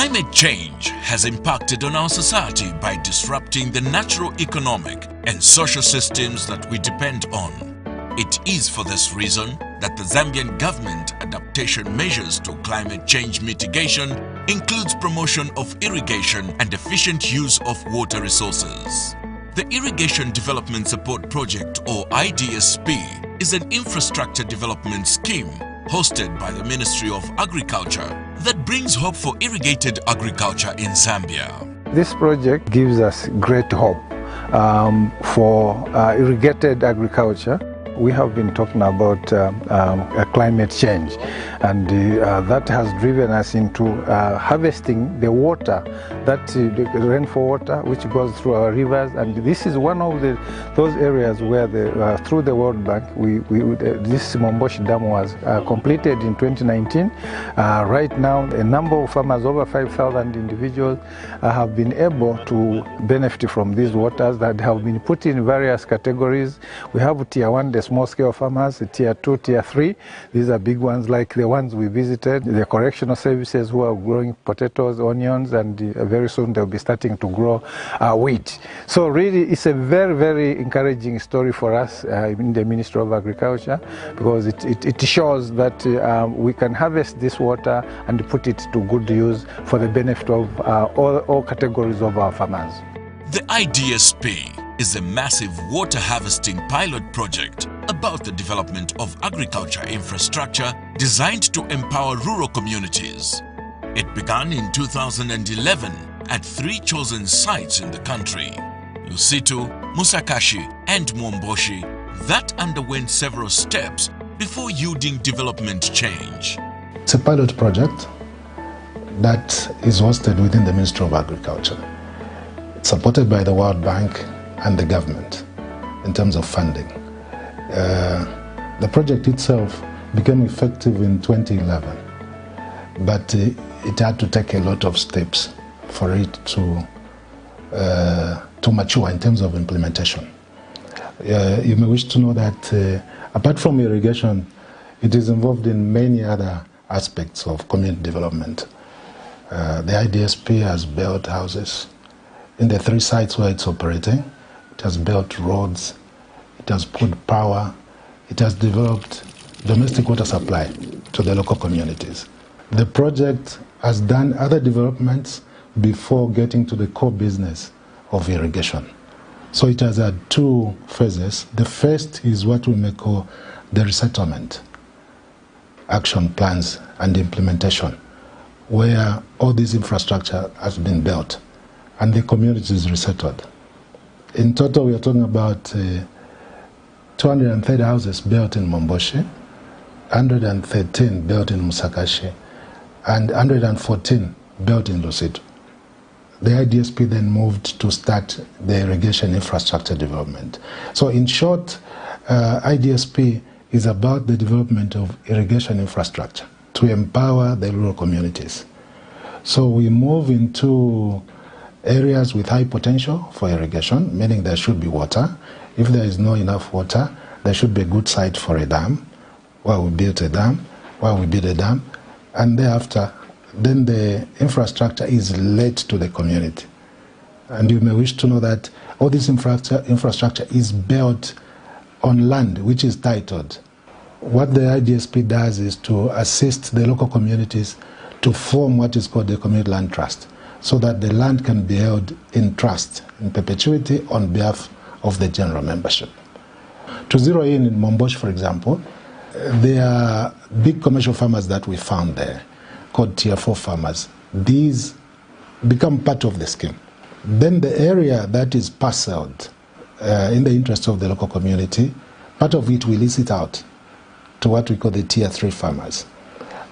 Climate change has impacted on our society by disrupting the natural, economic and social systems that we depend on. It is for this reason that the Zambian government adaptation measures to climate change mitigation includes promotion of irrigation and efficient use of water resources. The Irrigation Development Support Project, or Idsp, is an infrastructure development scheme hosted by the Ministry of Agriculture that brings hope for irrigated agriculture in Zambia. This project gives us great hope for irrigated agriculture. We have been talking about climate change, and that has driven us into harvesting the water, the rainfall water which goes through our rivers. And this is one of those areas where through the World Bank, this Momboshi Dam was completed in 2019. Right now, a number of farmers, over 5,000 individuals, have been able to benefit from these waters that have been put in various categories. We have Tier 1, the small-scale farmers, Tier 2, Tier 3. These are big ones like the ones we visited, the correctional services who are growing potatoes, onions, and very soon they'll be starting to grow wheat. So really, it's a very, very encouraging story for us in the Ministry of Agriculture, because it shows that we can harvest this water and put it to good use for the benefit of all categories of our farmers. The Idsp is a massive water harvesting pilot project about the development of agriculture infrastructure designed to empower rural communities. It began in 2011 at 3 chosen sites in the country: Lusitu, Musakashi and Momboshi, that underwent several steps before yielding development change. It's a pilot project that is hosted within the Ministry of Agriculture. It's supported by the World Bank and the government in terms of funding. The project itself became effective in 2011, but it had to take a lot of steps for it to mature in terms of implementation. You may wish to know that apart from irrigation, it is involved in many other aspects of community development. The Idsp has built houses in the 3 sites where it's operating. It has built roads, it has put power, it has developed domestic water supply to the local communities. The project has done other developments before getting to the core business of irrigation. So it has had 2 phases. The first is what we may call the resettlement, action plans and implementation, where all this infrastructure has been built and the community is resettled. In total, we are talking about 230 houses built in Momboshi, 113 built in Musakashi, and 114 built in Lusitu. The Idsp then moved to start the irrigation infrastructure development. So in short, Idsp is about the development of irrigation infrastructure to empower the rural communities. So we move into areas with high potential for irrigation, meaning there should be water. If there is not enough water, there should be a good site for a dam, where we build a dam, and thereafter, then the infrastructure is led to the community. And you may wish to know that all this infrastructure is built on land which is titled. What the Idsp does is to assist the local communities to form what is called the community land trust, so that the land can be held in trust, in perpetuity, on behalf of the general membership. To zero in Momboshi, for example, there are big commercial farmers that we found there, called Tier 4 farmers. These become part of the scheme. Then the area that is parceled in the interest of the local community, part of it we lease it out to what we call the Tier 3 farmers.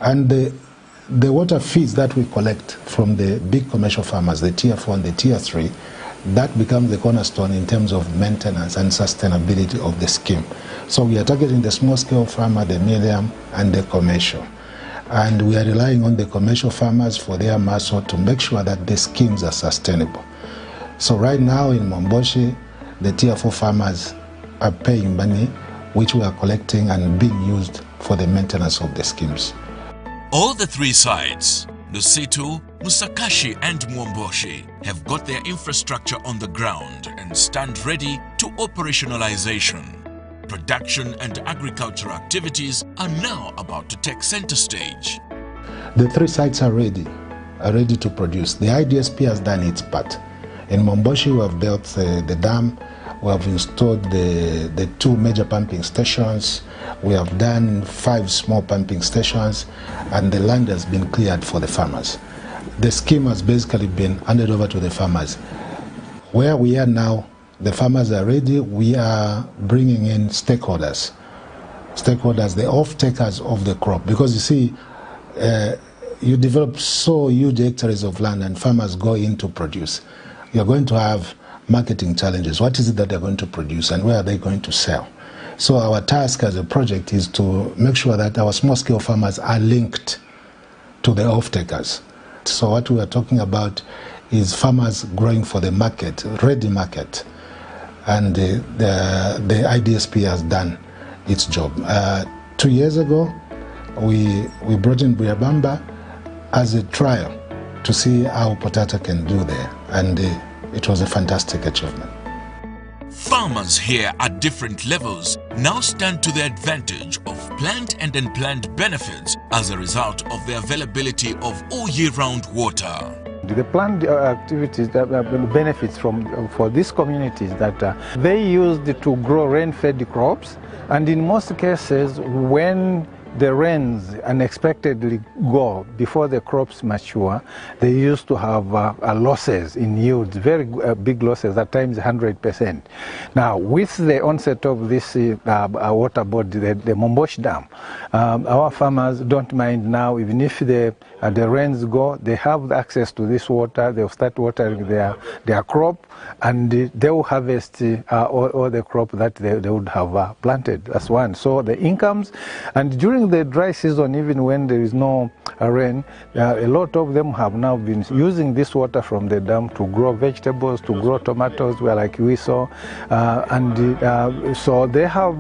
And the water fees that we collect from the big commercial farmers, the Tier 4 and the Tier 3, that becomes the cornerstone in terms of maintenance and sustainability of the scheme. So we are targeting the small-scale farmer, the medium, and the commercial. And we are relying on the commercial farmers for their muscle to make sure that the schemes are sustainable. So right now in Momboshi, the Tier 4 farmers are paying money, which we are collecting and being used for the maintenance of the schemes. All the 3 sites, Lusitu, Musakashi and Mwomboshi have got their infrastructure on the ground and stand ready to operationalization. Production and agricultural activities are now about to take center stage. The three sites are ready to produce. The Idsp has done its part. In Mwomboshi, we have built the dam, we have installed the two major pumping stations, we have done 5 small pumping stations, and the land has been cleared for the farmers. The scheme has basically been handed over to the farmers. Where we are now, the farmers are ready. We are bringing in stakeholders, the off-takers of the crop. Because you see, you develop so huge hectares of land and farmers go in to produce. You're going to have marketing challenges. What is it that they're going to produce and where are they going to sell? So our task as a project is to make sure that our small-scale farmers are linked to the off-takers. So what we are talking about is farmers growing for the market, ready market. And the Idsp has done its job. 2 years ago, we brought in Buyabamba as a trial to see how potato can do there, and it was a fantastic achievement. Farmers here at different levels now stand to the advantage of plant and unplanned benefits as a result of the availability of all year-round water. The planned activities that benefits for these communities that they used to grow rain-fed crops, and in most cases when the rains unexpectedly go before the crops mature, they used to have losses in yields, very big losses, at times 100%. Now, with the onset of this water body, the Mwomboshi Dam, our farmers don't mind now, even if the rains go, they have access to this water, they'll start watering their crop, and they will harvest all the crop that they would have planted. That's one. So the incomes, and during the dry season, even when there is no rain, a lot of them have now been using this water from the dam to grow vegetables, to grow tomatoes, like we saw, so they have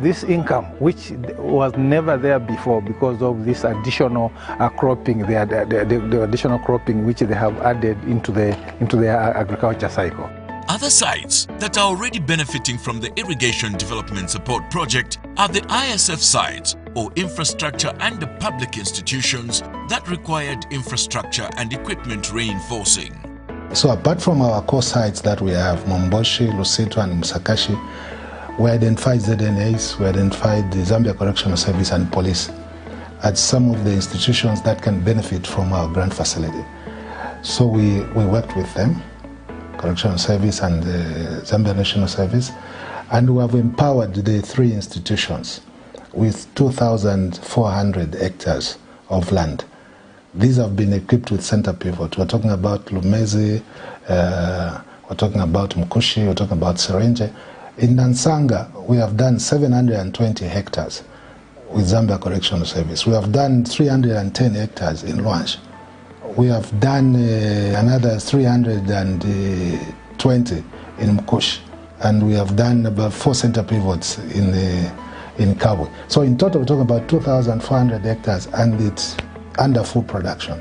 this income, which was never there before because of this additional cropping, the additional cropping which they have added into the agriculture cycle. Other sites that are already benefiting from the Irrigation Development Support Project are the ISF sites, or infrastructure and the public institutions that required infrastructure and equipment reinforcing. So apart from our core sites that we have, Mwomboshi, Lusito and Musakashi, we identified ZNAs, we identified the Zambia Correctional Service and police as some of the institutions that can benefit from our grant facility. So we worked with them, Correctional Service and the Zambia National Service, and we have empowered the 3 institutions with 2,400 hectares of land. These have been equipped with center pivot. We're talking about Lumezi, we're talking about Mkushi, we're talking about Serenje. In Nansanga, we have done 720 hectares with Zambia Correctional Service. We have done 310 hectares in Luansh. We have done another 320 in Mkushi. And we have done about 4 center pivots in Kabwe. So in total, we're talking about 2,400 hectares, and it's under full production.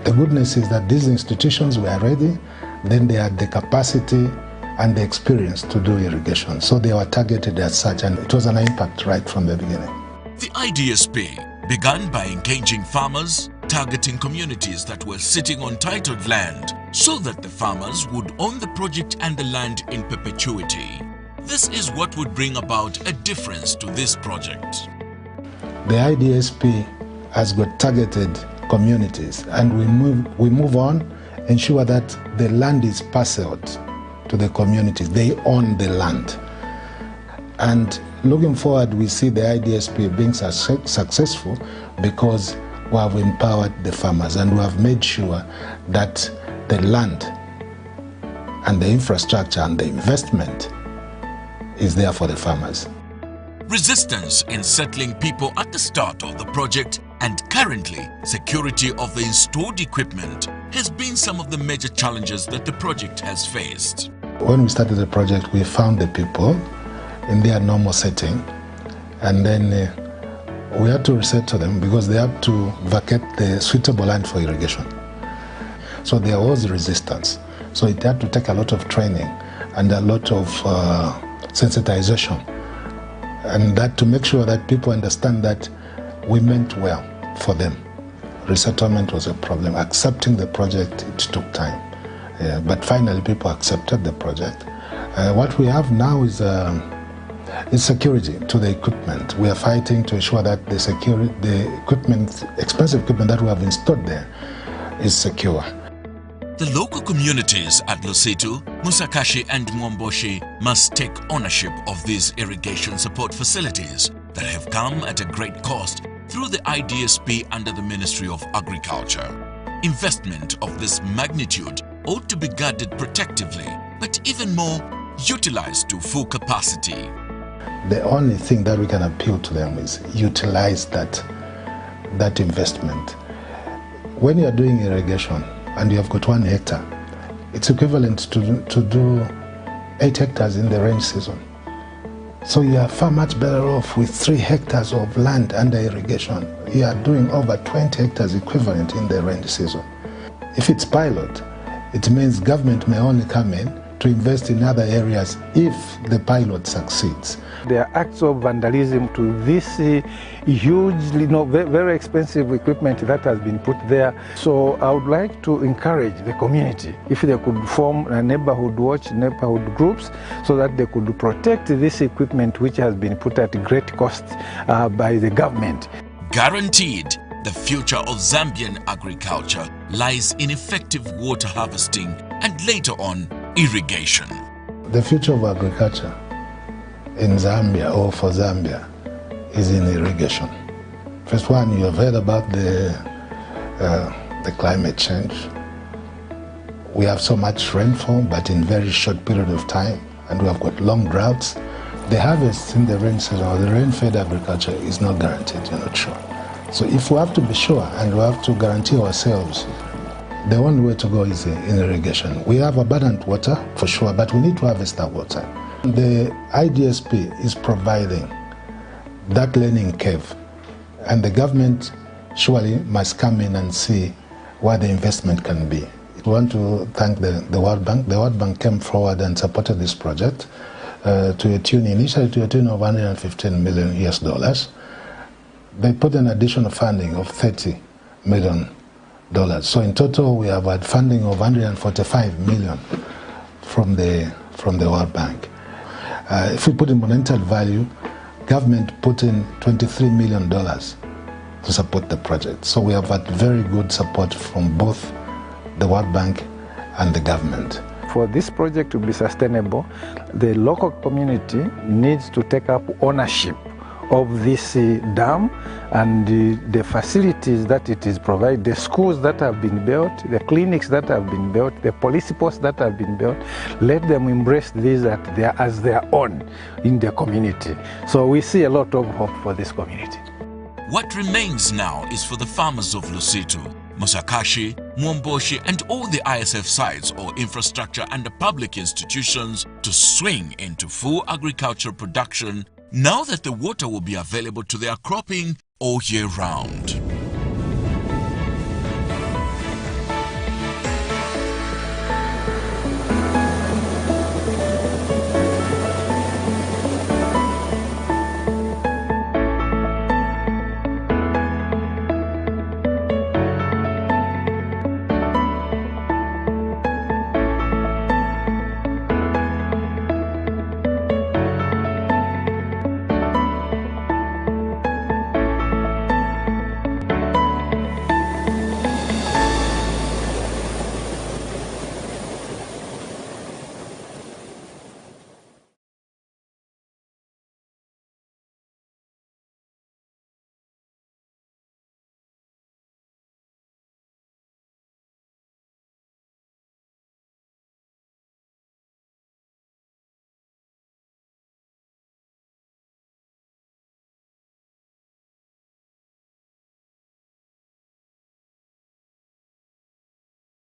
The goodness is that these institutions were ready, then they had the capacity and the experience to do irrigation. So they were targeted as such, and it was an impact right from the beginning. The Idsp began by engaging farmers, targeting communities that were sitting on titled land so that the farmers would own the project and the land in perpetuity. This is what would bring about a difference to this project. The Idsp has got targeted communities, and we move on, ensure that the land is parceled to the communities. They own the land. And looking forward, we see the Idsp being successful because we have empowered the farmers and we have made sure that the land and the infrastructure and the investment is there for the farmers. Resistance in settling people at the start of the project and currently security of the installed equipment has been some of the major challenges that the project has faced. When we started the project, we found the people in their normal setting, and then we had to resettle them because they had to vacate the suitable land for irrigation. So there was resistance. So it had to take a lot of training and a lot of sensitization, and that to make sure that people understand that we meant well for them. Resettlement was a problem. Accepting the project, it took time. But finally people accepted the project. What we have now is security to the equipment. We are fighting to ensure that the equipment, expensive equipment that we have installed there is secure. The local communities at Lusithu, Musakashi and Mwomboshi must take ownership of these irrigation support facilities that have come at a great cost through the Idsp under the Ministry of Agriculture. Investment of this magnitude ought to be guarded protectively, but even more, utilized to full capacity. The only thing that we can appeal to them is utilize that investment. When you are doing irrigation and you have got 1 hectare, it's equivalent to do 8 hectares in the rain season. So you are far much better off with 3 hectares of land under irrigation. You are doing over 20 hectares equivalent in the rain season. If it's pilot, it means government may only come in to invest in other areas if the pilot succeeds. There are acts of vandalism to this hugely, very expensive equipment that has been put there. So I would like to encourage the community, if they could form a neighborhood watch, neighborhood groups, so that they could protect this equipment which has been put at great cost by the government. Guaranteed, the future of Zambian agriculture lies in effective water harvesting and later on, irrigation. The future of agriculture in Zambia or for Zambia is in irrigation. First one, you have heard about the climate change. We have so much rainfall, but in very short period of time, and we have got long droughts. The harvest in the rain season or the rain-fed agriculture is not guaranteed, you're not sure. So if we have to be sure and we have to guarantee ourselves, the only way to go is in irrigation. We have abundant water for sure, but we need to harvest that water. The Idsp is providing that learning curve, and the government surely must come in and see what the investment can be. We want to thank the World Bank. The World Bank came forward and supported this project initially to a tune of $115 million US. They put an additional funding of $30 million. So in total, we have had funding of $145 million from the World Bank. If we put in monetary value, government put in $23 million to support the project. So we have had very good support from both the World Bank and the government. For this project to be sustainable, the local community needs to take up ownership of this dam and the facilities that it is provided, the schools that have been built, the clinics that have been built, the police posts that have been built. Let them embrace these as their own in the community. So we see a lot of hope for this community. What remains now is for the farmers of Lusithu, Musakashi, Mwomboshi and all the ISF sites or infrastructure and the public institutions to swing into full agricultural production now that the water will be available to their cropping all year round.